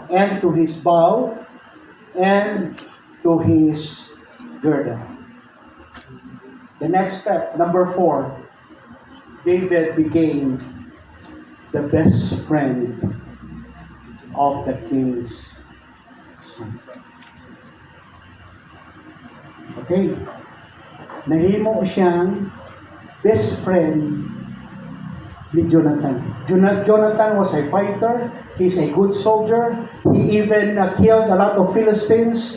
and to his bow, and to his girdle. The next step, number 4, David became the best friend of the king's son. Okay. Nahimo siyang best friend ni Jonathan. Jonathan was a fighter. He's a good soldier. He even killed a lot of Philistines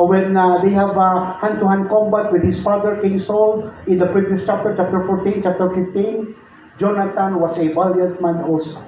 when they have hand-to-hand combat with his father, King Saul, in the previous chapter 14, chapter 15. Jonathan was a valiant man also.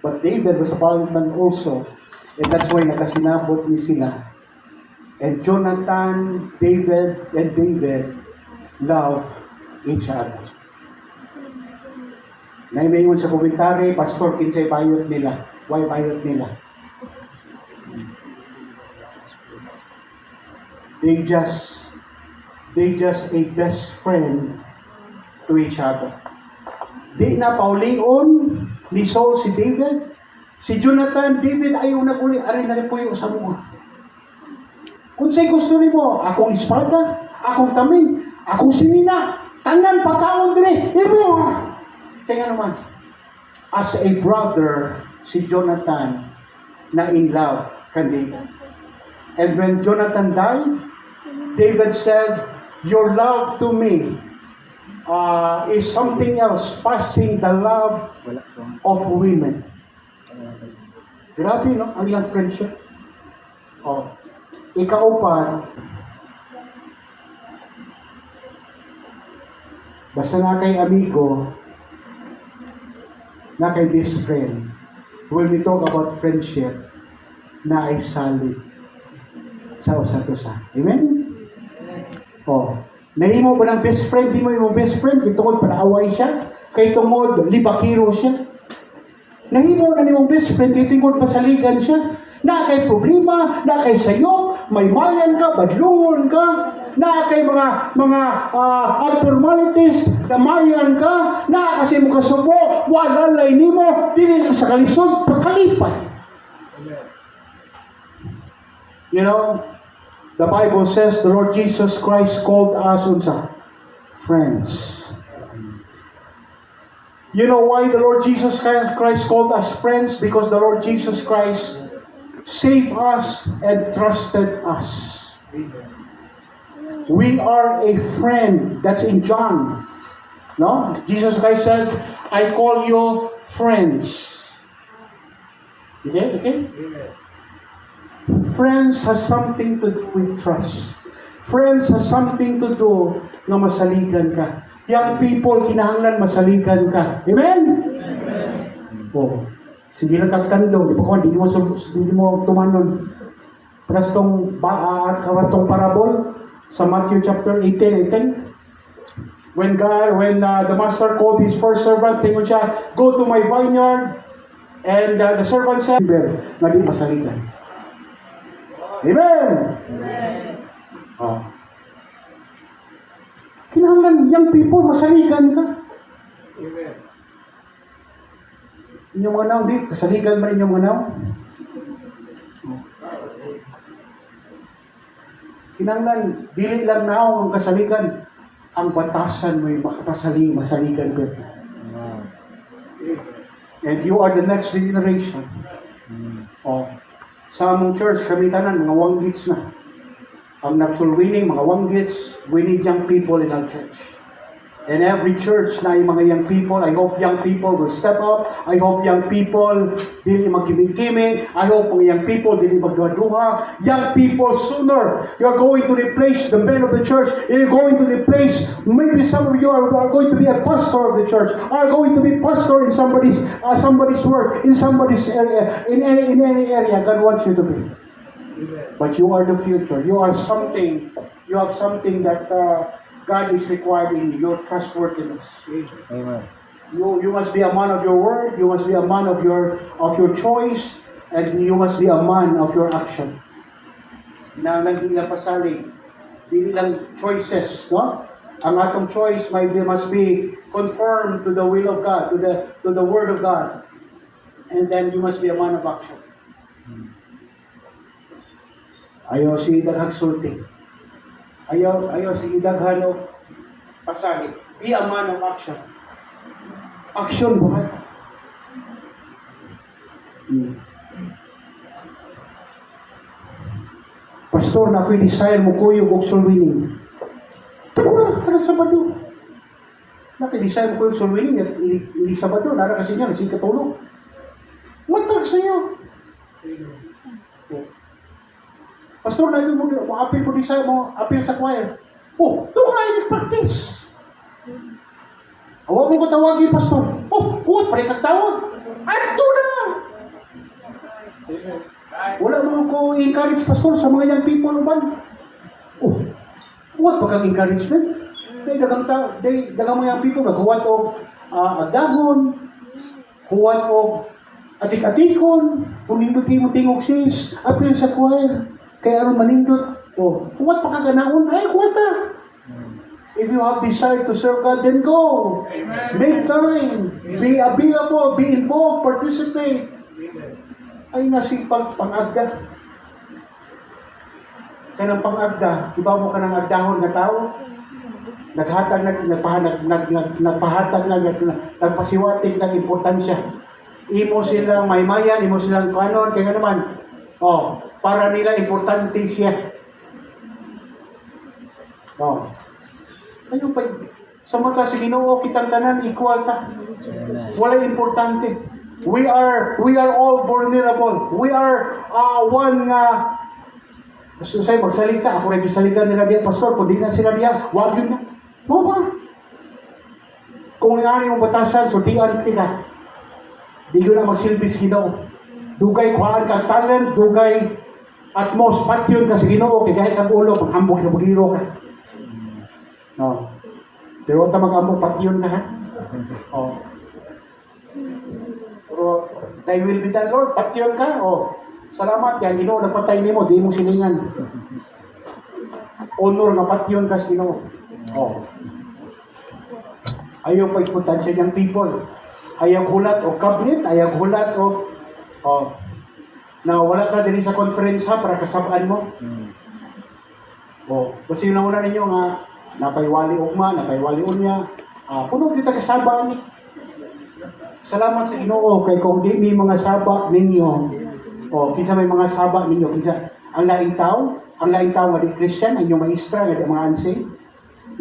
But David was a valiant man also. And that's why nakasinabot ni sila. And Jonathan, David love each other. Naimayon sa komentary, Pastor, kinsay bayot nila. Why bayot nila? They just a best friend to each other. Di na paulion ni Saul si David. Si Jonathan, David, ayaw na kuli. Aray na rin po yung usap mo. Kung sa'y gusto rin mo, akong espada, akong taming, akong sinina, tanan pagkaon din eh. Ibo! Kaya naman, as a brother, si Jonathan na in love kan David. And when Jonathan died, David said, your love to me is something else, passing the love of women. Grabe, no? Ang ilang friendship. Oh. Ikaupat, basta na kay amigo, na kay best friend, when we talk about friendship, na ay solid sa usa-usa. Amen? Oh, nahimo ba ng best friend? Di mo yung best friend, itungod panaaway siya, kay tungod, libakiro siya. Nahimo na nimong best friend, itungod pasaligan siya, na kay problema, na kay sayo, may mayan ka, badlungon ka, na kay mga abnormalities, kamayan ka, na kasi mo kasubo, wala lay nimo, dili sa kalisod, pagkalipay. You know, the Bible says the Lord Jesus Christ called us friends. You know why the Lord Jesus Christ called us friends? Because the Lord Jesus Christ saved us and trusted us. We are a friend. That's in John. No? Jesus Christ said, I call you friends. Okay? Friends has something to do with trust. Friends has something to do na masaligan ka. Young people, kinahanglan masaligan ka. Amen? Oh. Sige lang kakando, di ba hindi mo tumanon. Parastong parabol sa Matthew chapter 18, I think. When the master called his first servant, tingon siya, go to my vineyard, and the servant said, nga di masaligan. Amen! Oh. Kinahanglan, young people, masaligan ka. Amen. Inyong mga naong, di, kasaligan ba inyong mga naong? Kinahanglan, dili lang naong ang kasaligan, ang batasan mo yung masaligan ka. And you are the next generation. Oh. Sa among church, kami tanan, mga wanggits na. Ang natural winning, mga wanggits, we need young people in our church. And every church na yung mga young people, I hope young people will step up. I hope young people dili magkimik-kimik. I hope mga young people dili magduha-duha. Young people, sooner you're going to replace the men of the church. You're going to replace, maybe some of you are going to be a pastor of the church, are going to be pastor in somebody's work, in somebody's area, in any area God wants you to be. But you are the future. You are something. You have something that God is requiring your trustworthiness. Amen. You must be a man of your word. You must be a man of your choice, and you must be a man of your action. Na naging napasalig, hindi lang choices, no? Ang atong choice must be conformed to the will of God, to the word of God, and then you must be a man of action. Ayaw si daghang sulti. Ayaw si daghan og pasahi. Be a man of action. Action buhat. Pastor, na ako'y desire mo kuyog og soul winning. Tuwa, kada Sabado. Naka-desire mo kuyog soul winning at hindi Sabado, nara kasi niya, kasi katulog. Matag sa'yo. Pastor, nabi mo apil mo desire mo, apil sa choir. Oh, tuwa ay nag-practice. Huwag mo ko tawagin, Pastor. Oh, huwag, pare kagtawag. Ato na! Wala mo ko encourage, Pastor, sa mga young people naman. Oh, huwag pa kang encouragement. Dagang mga young people, naghuwat o agdahon, huwat o atik-atikon, punindot-timot tingog sis, apil sa choir, kaya aron manindot. Oh, huwat pa kaganaon, ay, huwat na. If you have desire to serve God, then go. Amen. Make time. Be available. Be involved. Participate. Ay nasipag pang-agda. Kanang pang-agda, iba mo ka ng agdahon na tao, naghatag, nagpahatag, nagpasiwatig ng importansya. Imo silang maymayan, imo silang kanon, kaya naman, para nila importante siya. Ano pa, sa mga sa Ginoo kitang tanan equal ta. Wala importante. We are all vulnerable. We are one say magsalita, ako rin salita nila diya, Pastor, kung di na sila diya, wag yun na. Mo ba? Kung ano yung batasan, sutian kita. Di yun na magsilbis Ginoo. Dugay kuhaan ka talent, dugay atmos, patyon ka sa Ginoo, kaya kahit ang ulo, maghambog na bugiro ka. No. Pero ta mag-amok patyon na ha. Pero thy will be done, Lord, patyon ka. Salamat kaya Ginoo nagpatay nimo, di mo silingan. Honor nga patyon ka sa Ginoo. Ayaw pa importansya ng people. Ayaw hulat o cabinet, ayaw hulat o na wala ka din sa conference ha para kasabaan mo. Kasi yung nauna ninyo nga napaiwali ugma, napaiwali unya. Puno kita kasabaan ni. Salamat sa Ginoo kay kung di may mga saba ninyo. Kisa may mga saba ninyo, kisa ang laing tao nga di Christian, ang yung maestra nga di mga ansay,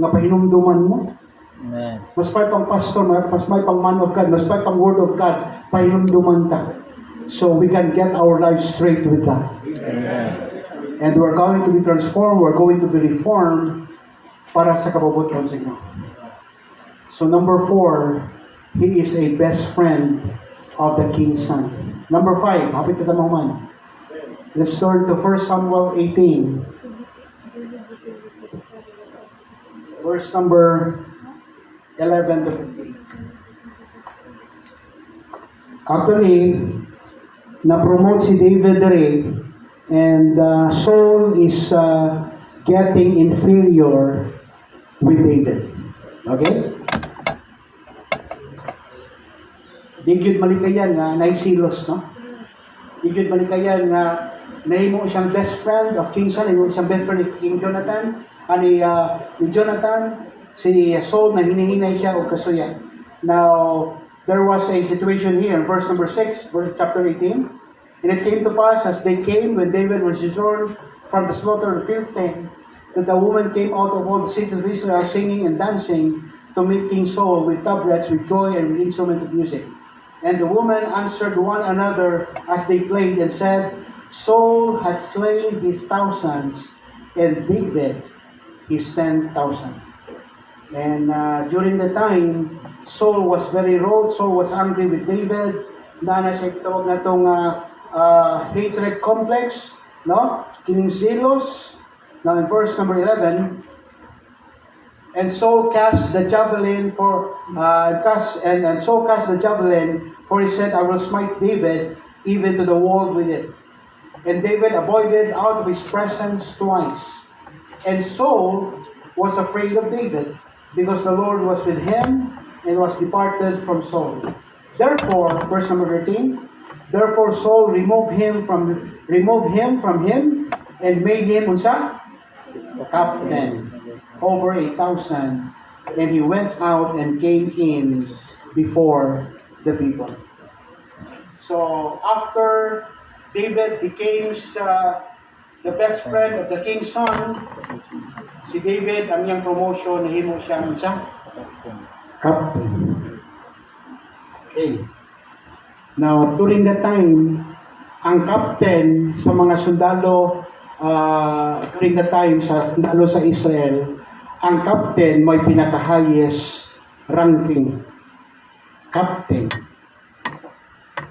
nga pahinumduman mo. Amen. Mas may pang pastor, mas may pang man of God, mas may pang word of God, pahinumduman ta. So we can get our lives straight with God. Amen. And we're going to be transformed, we're going to be reformed para sa kabubuton sa inyo. So number 4, he is a best friend of the king's son. Number 5, hapit na tamang man. Let's turn to 1 Samuel 18. Verse number 11 to 15. Actually, na-promote si David rin, and Saul is getting inferior with David. Okay? Di gyud malikayan nga naisilos, no? Di gyud malikayan nga nahimo siyang best friend of King Saul, nahimo siyang best friend of King Jonathan, ni Jonathan, si Saul na hinihinay siya o kasuya. Now, there was a situation here in verse number 6, verse chapter 18. And it came to pass as they came when David was returned from the slaughter of Philistine, that the woman came out of all the cities of Israel singing and dancing to meet King Saul with tabrets, with joy, and with instruments of music. And the women answered one another as they played and said, Saul had slain his thousands, and David his 10,000. And during the time, Saul was very wroth. Saul was angry with David. Dana siya tawag na itong hatred complex, no? Kining zealous. Now in verse number 11, and Saul cast the javelin Saul cast the javelin, for he said, I will smite David even to the wall with it. And David avoided out of his presence twice. And Saul was afraid of David, because the Lord was with him and was departed from Saul. Therefore, verse number 13, Therefore Saul removed him from him and made him unsa? Captain over 1,000, and he went out and came in before the people. So after David became the best friend of the king's son, si David, ang iyang promotion, nahimo siyang unsa? Captain. Okay. Now, during that time, ang captain sa mga sundalo, during the time sa sundalo sa Israel, ang captain may pinaka-highest ranking. Captain.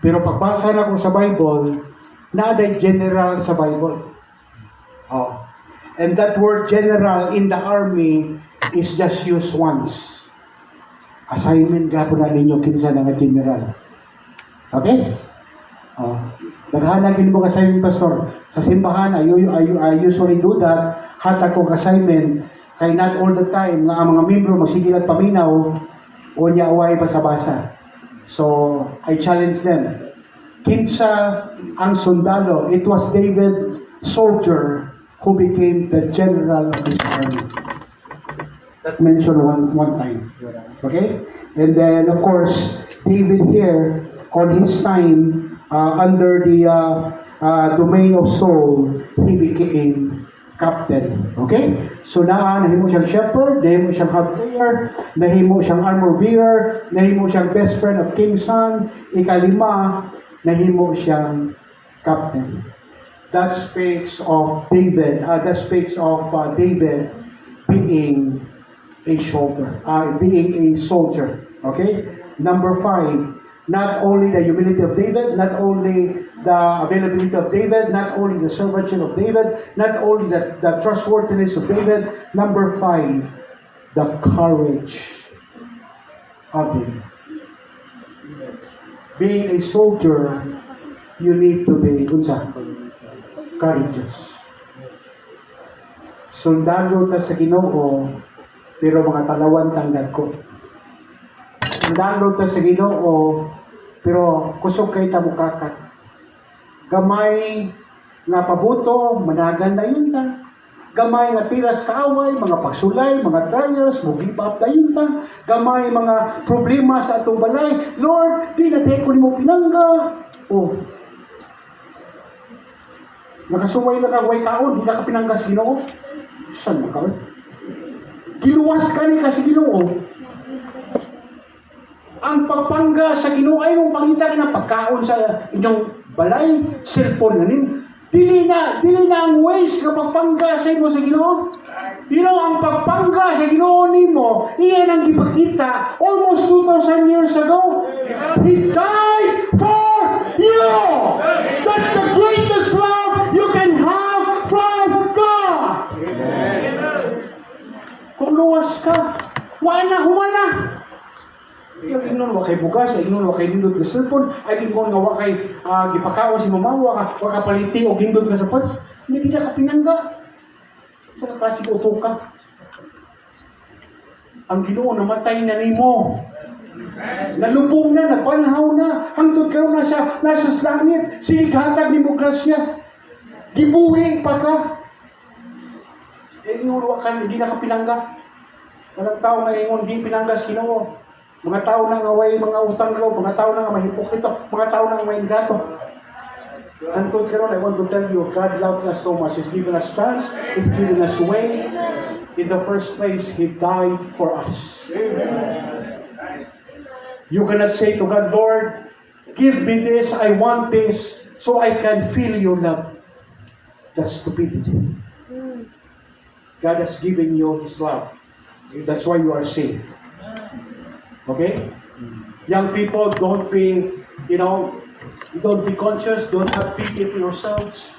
Pero pagbasa na ko sa Bible, naaday general sa Bible. Oh. And that word general in the army is just used once. Assignment gapo na ninyo kinsa nga general. Okay? Oh. Daghana gid mo assignment, pastor. Sa simbahan, I usually do that. Hatag ko assignment kay not all the time nga ang mga membro magsigil at paminaw o niya away basa-basa. So, I challenge them. Kinsa ang sundalo? It was David, soldier, who became the general of his army. That mentioned one time. Okay? And then, of course, David here, on his time, under the domain of Saul, he became captain. Okay? So, nahimo siyang shepherd, nahimo siyang heart player, nahimo siyang armor bearer, nahimo siyang best friend of King's son, ikalima, nahimo siyang captain. That speaks of David. David being a soldier. Okay. Number 5. Not only the humility of David, not only the availability of David, not only the servanthood of David, not only the trustworthiness of David. Number 5, the courage of David. Being a soldier, you need to be courageous. Sundalo ta sa Ginoo, pero mga talawan tanggad ko. Sundalo ta sa Ginoo, pero kusog kay ta mukakat. Gamay nga pabuto, managan na yun ta. Gamay nga pilas kaaway, mga pagsulay, mga trials, give up na yun ta. Gamay mga problema sa atong balay. Lord, di na tayo ko ni mo pinangga. Oh, nakasuway na kaway kaon, di na ka pinangga sa Ginoo. Saan mo ka? Giluwas ka ni kasi Ginoo. Ang pagpangga sa Ginoo ay mong pangita ng pagkaon sa inyong balay, cellphone na nin. Dili na ang ways ng pagpangga sa imo sa Ginoo. Ang pagpangga sa Ginoo nimo, iyan ang gipakita almost 2,000 years ago. He died for you. That's the greatest love you can have from God. Kung luwas ka, humana. Yung ignon wa kay bugas, ignon wa kay nindot ka cellphone, ay ignon nga wa kay gipakaon si mamawa ka, wa ka paliti o gindot ka sa pas, hindi ka pinangga. Sa klase ko ka. Ang Ginoo namatay na nimo. Nalubong na, napanhaw na, hangtod karon na siya, nasa langit, sigatag ni mo grasya. Gibuhi pa ka. Ignon wa ka, hindi na ka pinangga. Walang tao na ingon di pinangga sa Ginoo. Mga tao na nga way mga utang loob, mga tao na nga mahipokrito, mga tao na nga may ingrato. Antod karon, I want to tell you, God loves us so much. He's given us chance, He's given us way. In the first place, He died for us. You cannot say to God, Lord, give me this, I want this, so I can feel your love. That's stupidity. God has given you His love. That's why you are saved. Okay? Young people, don't be conscious, don't have pity for yourselves.